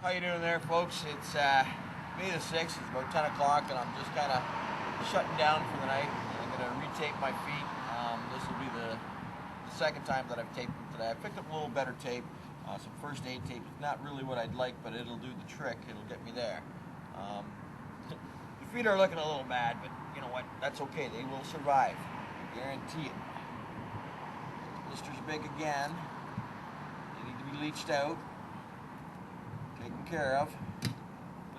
How you doing there, folks? It's May the 6th. It's about 10 o'clock, and I'm just kind of shutting down for the night. I'm going to retape my feet. This will be the second time that I've taped them today. I picked up a little better tape, some first aid tape. It's not really what I'd like, but it'll do the trick. It'll get me there. The feet are looking a little bad, but you know what? That's okay. They will survive. I guarantee it. Blisters big again. They need to be leached out, taken care of.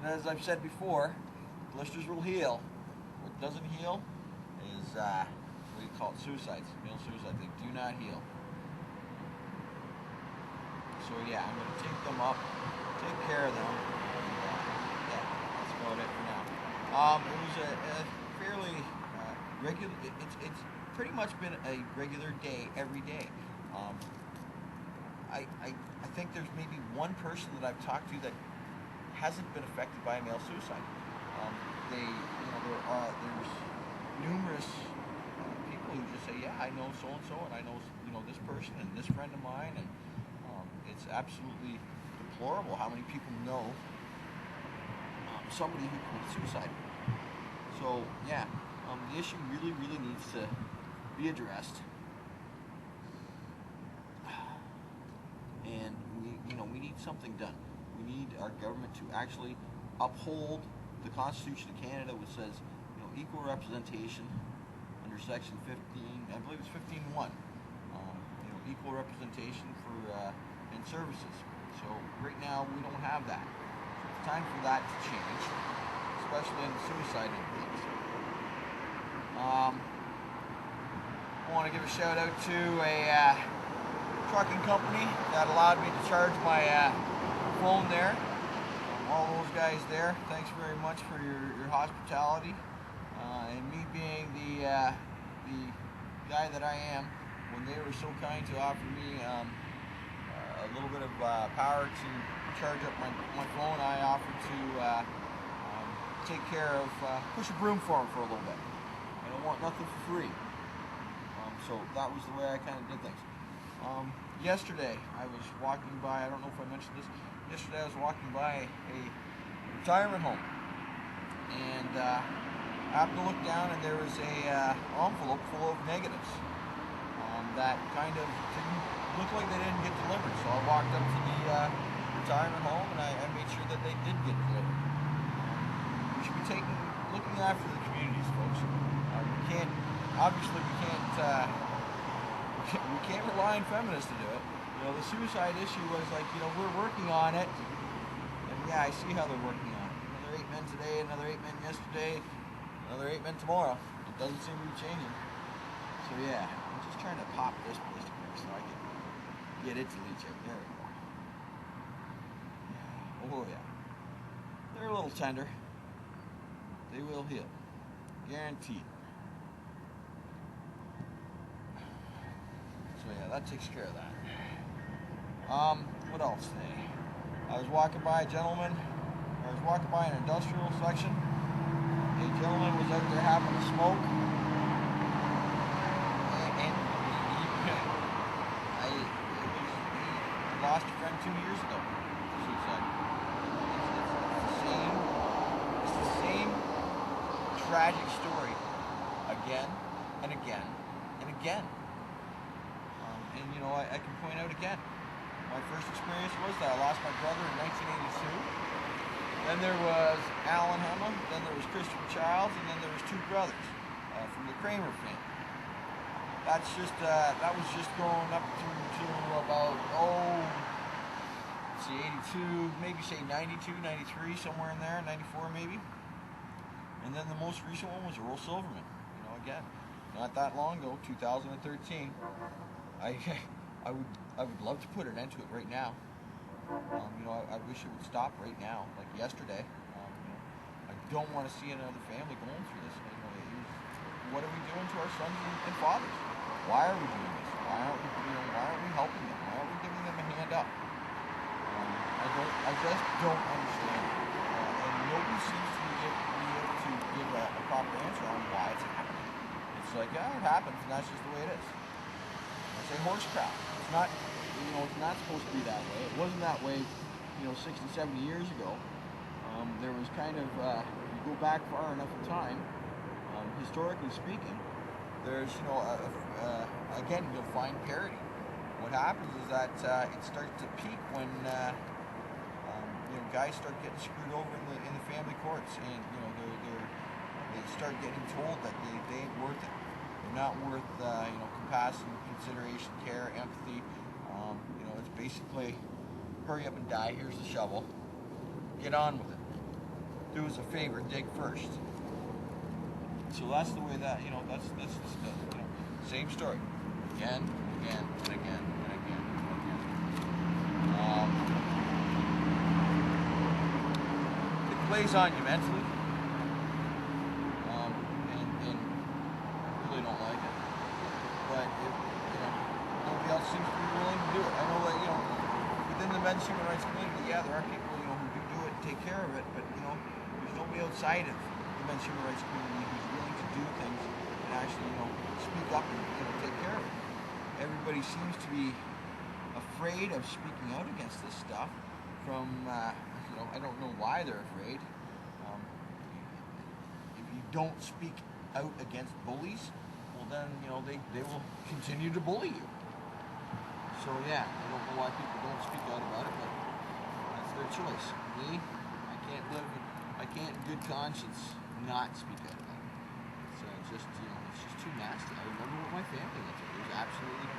But as I've said before, blisters will heal. What doesn't heal is, what do you call it, suicides. Male suicide. They do not heal. So yeah, I'm going to take them up, take care of them. Yeah, that's about it for now. It was a fairly regular, it's pretty much been a regular day every day. I think there's maybe one person that I've talked to that hasn't been affected by a male suicide. There's numerous people who just say, yeah, I know so and so, and I know this person and this friend of mine, and it's absolutely deplorable how many people know somebody who committed suicide. So yeah, the issue really needs to be addressed. And we need something done. We need our government to actually uphold the Constitution of Canada, which says, equal representation under Section 15. I believe it's 15.1. Equal representation for in services. So right now we don't have that. So it's time for that to change, especially in the suicide things. I want to give a shout out to a trucking company that allowed me to charge my phone there. All those guys there, thanks very much for your hospitality, and me being the guy that I am, when they were so kind to offer me a little bit of power to charge up my phone, I offered to take care of, push a broom for them for a little bit. I don't want nothing for free. So that was the way I kind of did things. Yesterday, I was walking by, I don't know if I mentioned this, yesterday I was walking by a retirement home, and I happened to look down, and there was a envelope full of negatives that kind of didn't look like they didn't get delivered. So I walked up to the retirement home, and I made sure that they did get delivered. We should be looking after the communities, folks. We can't rely on feminists to do it. The suicide issue was like, we're working on it, and yeah, I see how they're working on it. Another 8 men today, another 8 men yesterday, another 8 men tomorrow. It doesn't seem to be changing. So yeah, I'm just trying to pop this ballistic here so I can get it to leach out. There we go. Oh yeah. They're a little tender. They will heal. Guaranteed. So yeah, that takes care of that. What else today? I was walking by an industrial section. A gentleman was out there having a smoke. And he lost a friend 2 years ago. Suicide. It's the same tragic story again and again and again. And I can point out again, my first experience was that I lost my brother in 1982. Then there was Alan Hema, then there was Christopher Childs, and then there was 2 brothers from the Kramer family. That was just going up to about, 82, maybe say 92, 93, somewhere in there, 94 maybe. And then the most recent one was Earl Silverman. Again, not that long ago, 2013. I would love to put an end to it right now. I wish it would stop right now, like yesterday. I don't want to see another family going through this. What are we doing to our sons and fathers? Why are we doing this? Why aren't we helping them? Why aren't we giving them a hand up? I just don't understand. And nobody seems to be able to give a proper answer on why it's happening. It's like, yeah, it happens, and that's just the way it is. I say horse crap. It's not supposed to be that way. It wasn't that way 60, 70 years ago, there was kind of, if you go back far enough in time, historically speaking, there's, again, you'll find parity. What happens is that it starts to peak when guys start getting screwed over in the family courts, and they start getting told that they ain't worth it. They're not worth compassion, consideration, care, empathy. It's basically hurry up and die. Here's the shovel. Get on with it. Do us a favor. Dig first. So that's the way that that's same story, again, again, and again, and again, and again. It plays on you mentally, and I really don't like it. But if nobody else seems to be willing to do it. I know that within the men's human rights community, yeah, there are people who do it and take care of it, but there's nobody outside of the men's human rights community who's willing to do things and actually speak up and take care of it. Everybody seems to be afraid of speaking out against this stuff. From I don't know why they're afraid. If you don't speak out against bullies, well then they will continue to bully you. So yeah, I don't know why people don't speak out about it, but that's their choice. Me, I can't in good conscience not speak out about it. It's just too nasty. I remember what my family went through. It was absolutely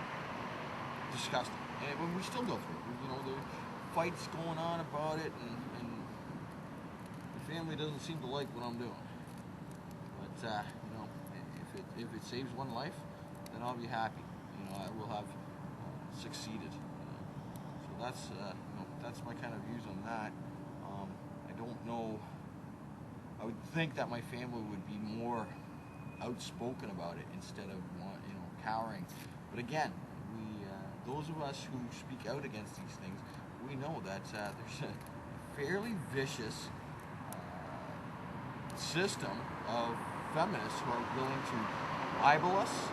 disgusting. And when we still go through it, there are fights going on about it, and the family doesn't seem to like what I'm doing. But if it saves one life, then I'll be happy. I will have succeeded. So that's my kind of views on that. I don't know. I would think that my family would be more outspoken about it instead of cowering. But again, those of us who speak out against these things, we know that there's a fairly vicious system of feminists who are willing to libel us,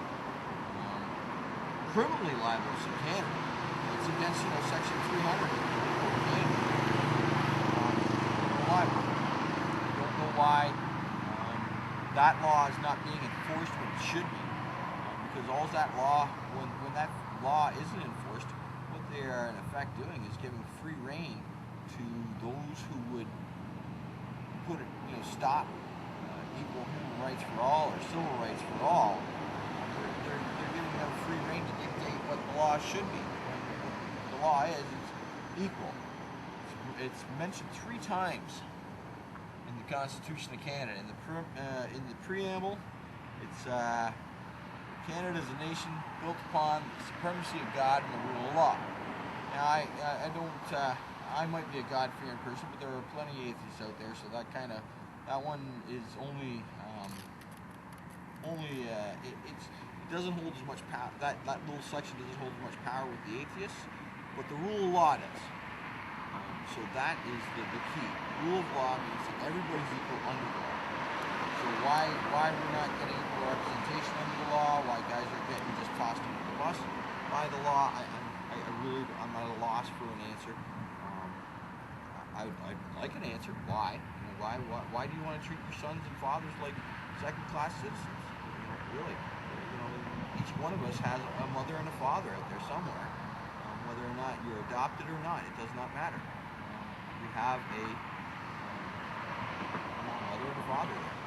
criminally libel us in Canada. It's against Section 300 of Canada. Libel. Don't know why that law is not being enforced when it should be, because all that law, when that law isn't enforced, what they are in effect doing is giving free rein to those who would put it, stop equal human rights for all or civil rights for all. They're giving them free rein to dictate what the law should be. The law is equal. It's mentioned 3 times in the Constitution of Canada. In the preamble, it's Canada is a nation built upon the supremacy of God and the rule of law. Now, I don't. I might be a God-fearing person, but there are plenty of atheists out there, so that one is only it doesn't hold as much power. That little section doesn't hold as much power with the atheists, but the rule of law does. So that is the key. Rule of law means that everybody's equal under the law. So why we're not getting equal representation under the law? Why guys are getting just tossed under the bus by the law? I'm at a loss for an answer. I'd like an answer. Why? Why do you want to treat your sons and fathers like second-class citizens? Really? Each one of us has a mother and a father out there somewhere. Whether or not you're adopted or not, it does not matter. You have a mother and a father there.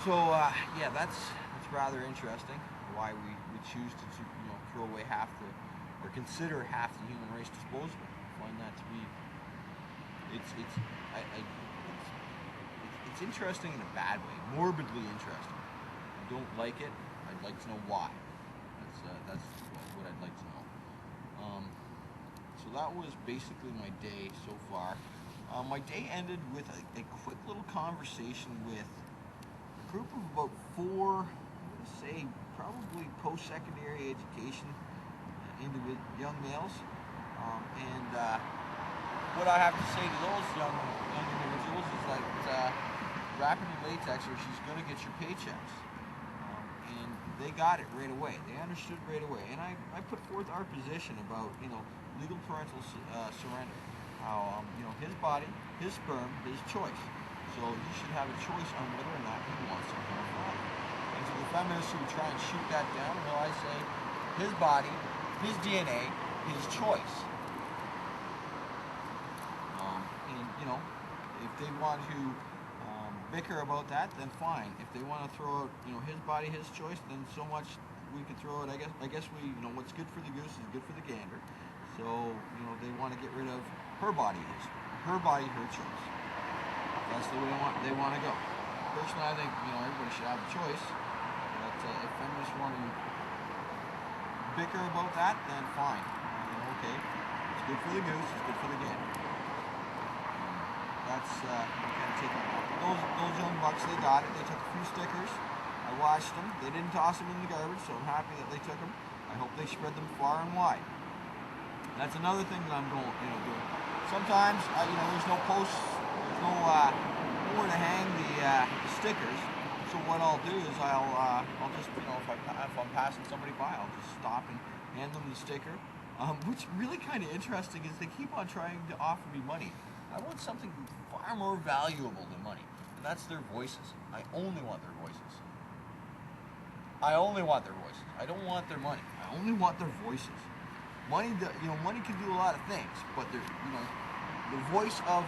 So yeah, that's rather interesting. Why we choose to throw away or consider half the human race disposable. I find that to be it's interesting in a bad way, morbidly interesting. I don't like it. I'd like to know why. That's what I'd like to know. So that was basically my day so far. My day ended with a quick little conversation with a group of about 4, I'm going to say probably post-secondary education young males. And what I have to say to those young individuals is that rapid and latex, or she's going to get your paychecks. And they got it right away. They understood right away. And I put forth our position about legal parental surrender. how his body, his sperm, his choice. So he should have a choice on whether or not he wants to become a father. And so the feminists who try and shoot that down, well, I say his body, his DNA, his choice. And if they want to bicker about that, then fine. If they want to throw out, his body, his choice, then so much we could throw it. I guess we, what's good for the goose is good for the gander. So, they want to get rid of her body, her choice. That's the way they want to go. Personally, I think, everybody should have a choice. But if feminists want to bicker about that, then fine. Okay, it's good for the goose, it's good for the gander. That's kind of taking those young bucks. They got it. They took a few stickers. I watched them. They didn't toss them in the garbage, so I'm happy that they took them. I hope they spread them far and wide. And that's another thing that I'm going, doing. Sometimes, there's no posts, there's nowhere to hang the stickers. So what I'll do is I'll just, if I'm passing somebody by, I'll just stop and hand them the sticker. What's really kind of interesting is they keep on trying to offer me money. I want something far more valuable than money, and that's their voices. I only want their voices. I only want their voices. I don't want their money. I only want their voices. Money, money can do a lot of things, but the voice of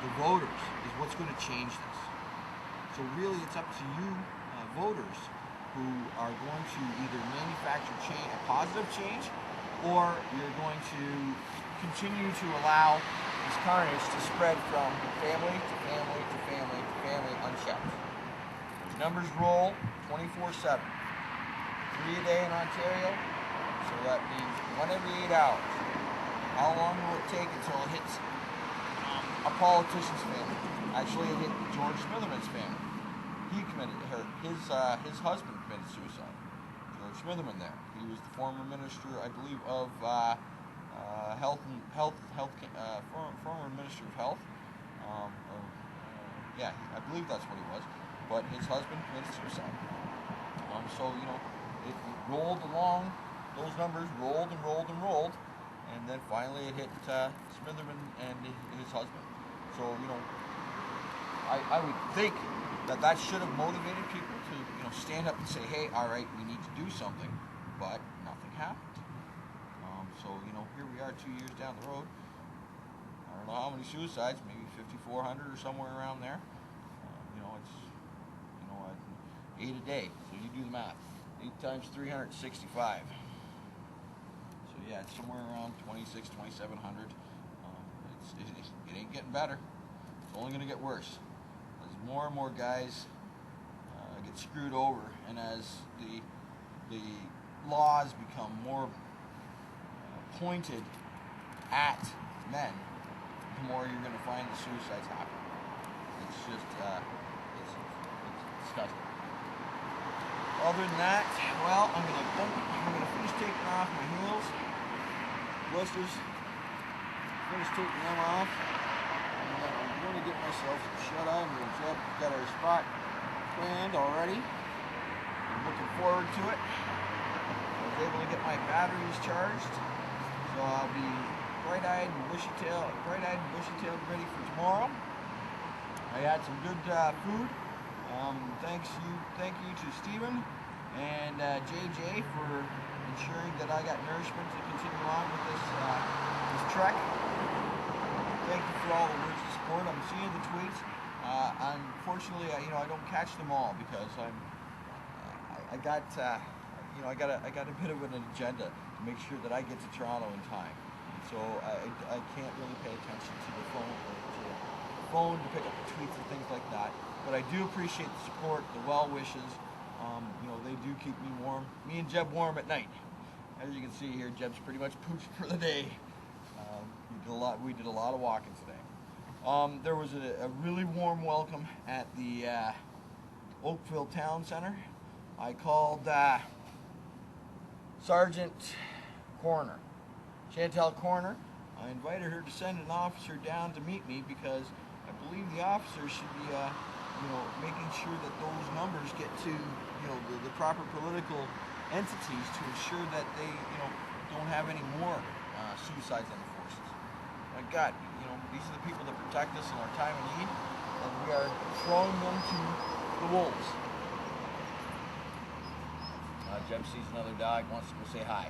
the voters is what's going to change this. So really, it's up to you, voters, who are going to either manufacture a positive change, or you're going to continue to allow this carnage to spread from family to family to family to family unchecked. The numbers roll 24/7. 3 a day in Ontario, so that means 1 every 8 hours. How long will it take until it hits a politician's family? Actually, it hit George Smitherman's family. His husband committed suicide. George Smitherman there. He was the former minister, I believe, of former minister of health. I believe that's what he was. But his husband committed suicide. So it rolled along. Those numbers rolled and rolled and rolled, and then finally it hit Smitherman and his husband. So I would think that should have motivated people to stand up and say, hey, all right, we need to do something, but nothing happened. So here we are 2 years down the road. I don't know how many suicides, maybe 5,400 or somewhere around there. It's 8 a day, so you do the math. 8 times 365. So yeah, it's somewhere around 2,700. It ain't getting better. It's only going to get worse. As more and more guys get screwed over, and as the laws become more pointed at men, the more you're going to find the suicides happen. It's just it's disgusting. Other than that, well, I'm gonna finish taking off my heels, blisters, finish taking them off, and then I'm going to get myself some shut-eye. Jeb got our spot planned already. I'm looking forward to it. I was able to get my batteries charged, so I'll be bright-eyed and bushy-tailed ready for tomorrow. I had some good food. Thank you to Stephen and JJ for ensuring that I got nourishment to continue on with this trek. Thank you for all the words of support. I'm seeing the tweets. Unfortunately, I don't catch them all because I got a bit of an agenda to make sure that I get to Toronto in time. So I can't really pay attention to the phone to pick up the tweets and things like that. But I do appreciate the support, the well wishes. They do keep me warm. Me and Jeb warm at night. As you can see here, Jeb's pretty much pooped for the day. We did a lot of walking today. There was a really warm welcome at the Oakville Town Center. I called Sergeant Coroner, Chantel Coroner. I invited her to send an officer down to meet me because I believe the officer should be making sure that those numbers get to the proper political entities to ensure that they don't have any more suicides on the forces. My God, you know, these are the people that protect us in our time of need, and we are throwing them to the wolves. Jeb sees another dog, wants to go say hi.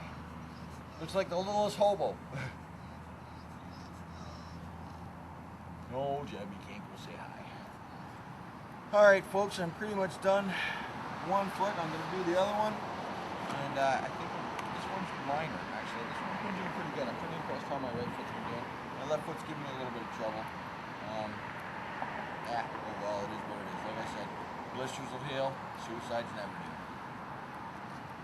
Looks like the littlest hobo. No, Jeb, you can't go say hi. Alright, folks, I'm pretty much done one foot. I'm going to do the other one. And I think this one's minor, actually. This one's been doing pretty good. I'm pretty impressed how my right foot's been doing. My left foot's giving me a little bit of trouble. Oh well, it is what it is. Like I said, blisters will heal, suicides never do.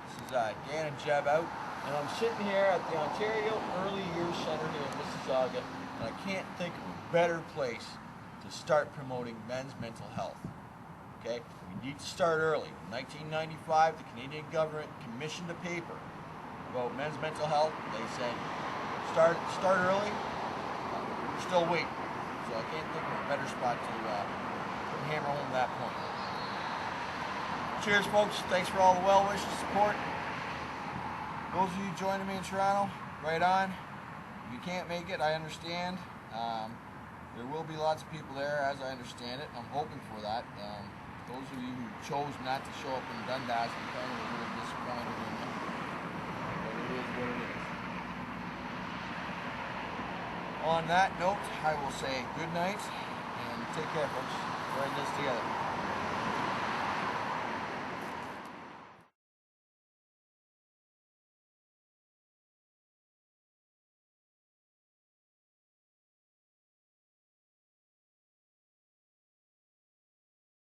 This is Dan and Jeb out, and I'm sitting here at the Ontario Early Years Center here in Mississauga, and I can't think of a better place to start promoting men's mental health. Okay, we need to start early. In 1995, the Canadian government commissioned a paper about men's mental health. They said, start early. We're still waiting, so I can't think of a better spot to hammer home that point. Cheers, folks. Thanks for all the well wishes, support. Those of you joining me in Toronto, right on. If you can't make it, I understand. There will be lots of people there, as I understand it. I'm hoping for that. Those of you who chose not to show up in Dundas, I'm kind of a little disappointed in you. But it is what it is. On that note, I will say good night and take care, folks. We're in this together.